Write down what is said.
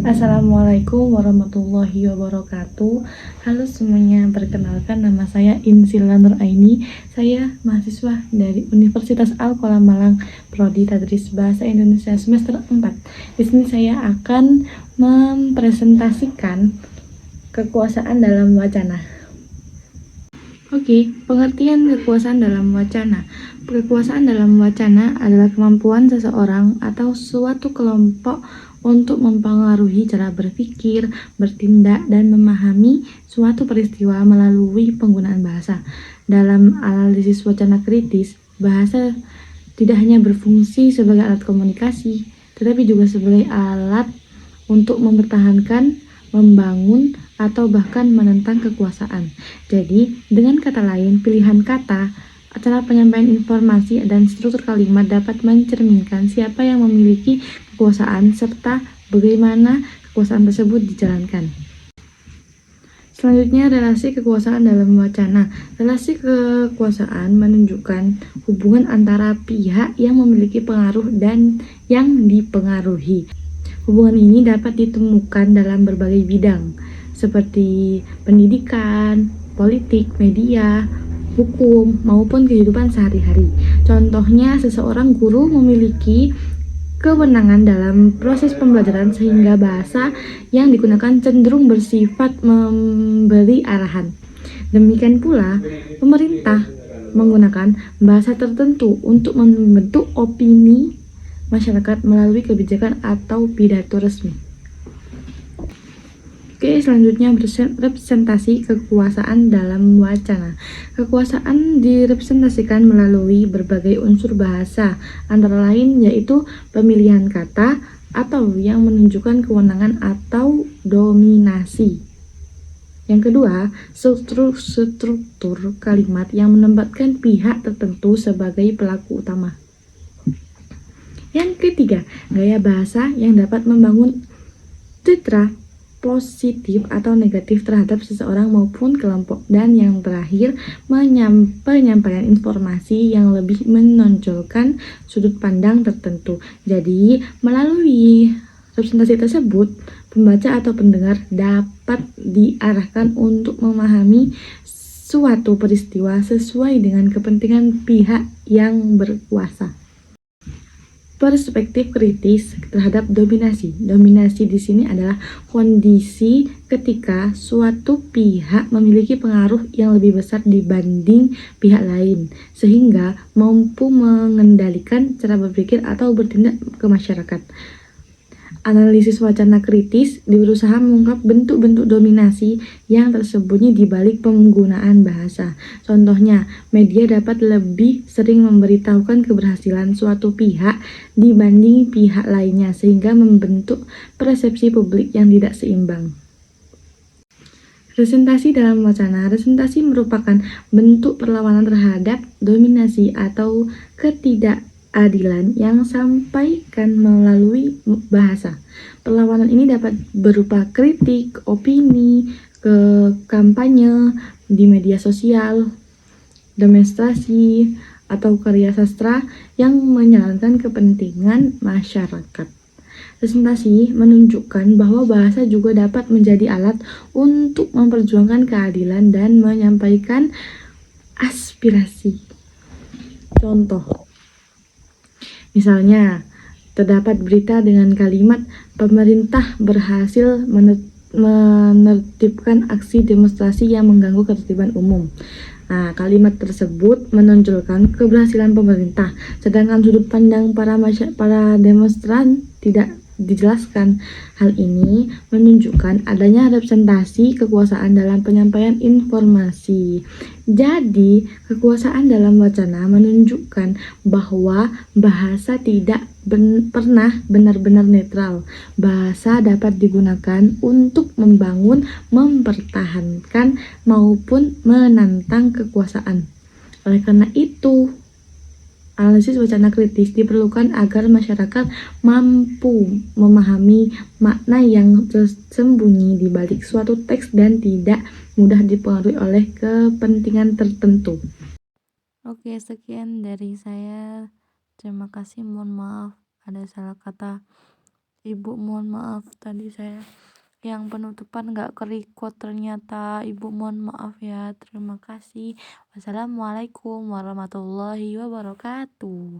Assalamualaikum warahmatullahi wabarakatuh. Halo semuanya, perkenalkan nama saya Insila Nuraini. Saya mahasiswa dari Universitas Al-Qalam Malang, Prodi Tadris Bahasa Indonesia semester 4. Di sini saya akan mempresentasikan kekuasaan dalam wacana. Oke, pengertian kekuasaan dalam wacana. Kekuasaan dalam wacana adalah kemampuan seseorang atau suatu kelompok untuk mempengaruhi cara berpikir, bertindak, dan memahami suatu peristiwa melalui penggunaan bahasa. Dalam analisis wacana kritis, bahasa tidak hanya berfungsi sebagai alat komunikasi, tetapi juga sebagai alat untuk mempertahankan, membangun, atau bahkan menentang kekuasaan. Jadi, dengan kata lain, pilihan kata, cara penyampaian informasi, dan struktur kalimat dapat mencerminkan siapa yang memiliki kekuasaan serta bagaimana kekuasaan tersebut dijalankan. Selanjutnya, relasi kekuasaan dalam wacana. Relasi kekuasaan menunjukkan hubungan antara pihak yang memiliki pengaruh dan yang dipengaruhi. Hubungan ini dapat ditemukan dalam berbagai bidang, seperti pendidikan, politik, media, hukum, maupun kehidupan sehari-hari. Contohnya, seseorang guru memiliki kewenangan dalam proses pembelajaran sehingga bahasa yang digunakan cenderung bersifat memberi arahan. Demikian pula, pemerintah menggunakan bahasa tertentu untuk membentuk opini masyarakat melalui kebijakan atau pidato resmi. Oke, selanjutnya representasi kekuasaan dalam wacana. Kekuasaan direpresentasikan melalui berbagai unsur bahasa, antara lain yaitu pemilihan kata atau yang menunjukkan kewenangan atau dominasi. Yang kedua, struktur kalimat yang menempatkan pihak tertentu sebagai pelaku utama. Yang ketiga, gaya bahasa yang dapat membangun citra positif atau negatif terhadap seseorang maupun kelompok. Dan yang terakhir, penyampaian informasi yang lebih menonjolkan sudut pandang tertentu. Jadi, melalui representasi tersebut, pembaca atau pendengar dapat diarahkan untuk memahami suatu peristiwa sesuai dengan kepentingan pihak yang berkuasa. Perspektif kritis terhadap dominasi. Dominasi di sini adalah kondisi ketika suatu pihak memiliki pengaruh yang lebih besar dibanding pihak lain, sehingga mampu mengendalikan cara berpikir atau bertindak ke masyarakat. Analisis wacana kritis berusaha mengungkap bentuk-bentuk dominasi yang tersembunyi di balik penggunaan bahasa. Contohnya, media dapat lebih sering memberitahukan keberhasilan suatu pihak dibanding pihak lainnya, sehingga membentuk persepsi publik yang tidak seimbang. Representasi dalam wacana. Representasi merupakan bentuk perlawanan terhadap dominasi atau ketidakadilan yang sampaikan melalui bahasa. Perlawanan ini dapat berupa kritik, opini, kampanye di media sosial, demonstrasi, atau karya sastra yang menjalankan kepentingan masyarakat. Representasi menunjukkan bahwa bahasa juga dapat menjadi alat untuk memperjuangkan keadilan dan menyampaikan aspirasi. Contoh, misalnya, terdapat berita dengan kalimat pemerintah berhasil menertibkan aksi demonstrasi yang mengganggu ketertiban umum. Nah, kalimat tersebut menonjolkan keberhasilan pemerintah, sedangkan sudut pandang para demonstran tidak dijelaskan. Hal ini menunjukkan adanya representasi kekuasaan dalam penyampaian informasi. Jadi, kekuasaan dalam wacana menunjukkan bahwa bahasa tidak pernah benar-benar netral. Bahasa dapat digunakan untuk membangun, mempertahankan, maupun menantang kekuasaan. Oleh karena itu, analisis wacana kritis diperlukan agar masyarakat mampu memahami makna yang tersembunyi di balik suatu teks dan tidak mudah dipengaruhi oleh kepentingan tertentu. Oke, sekian dari saya. Terima kasih, mohon maaf ada salah kata. Ibu mohon maaf tadi saya yang penutupan nggak ke-record ternyata. Ibu mohon maaf ya. Terima kasih. Wassalamualaikum warahmatullahi wabarakatuh.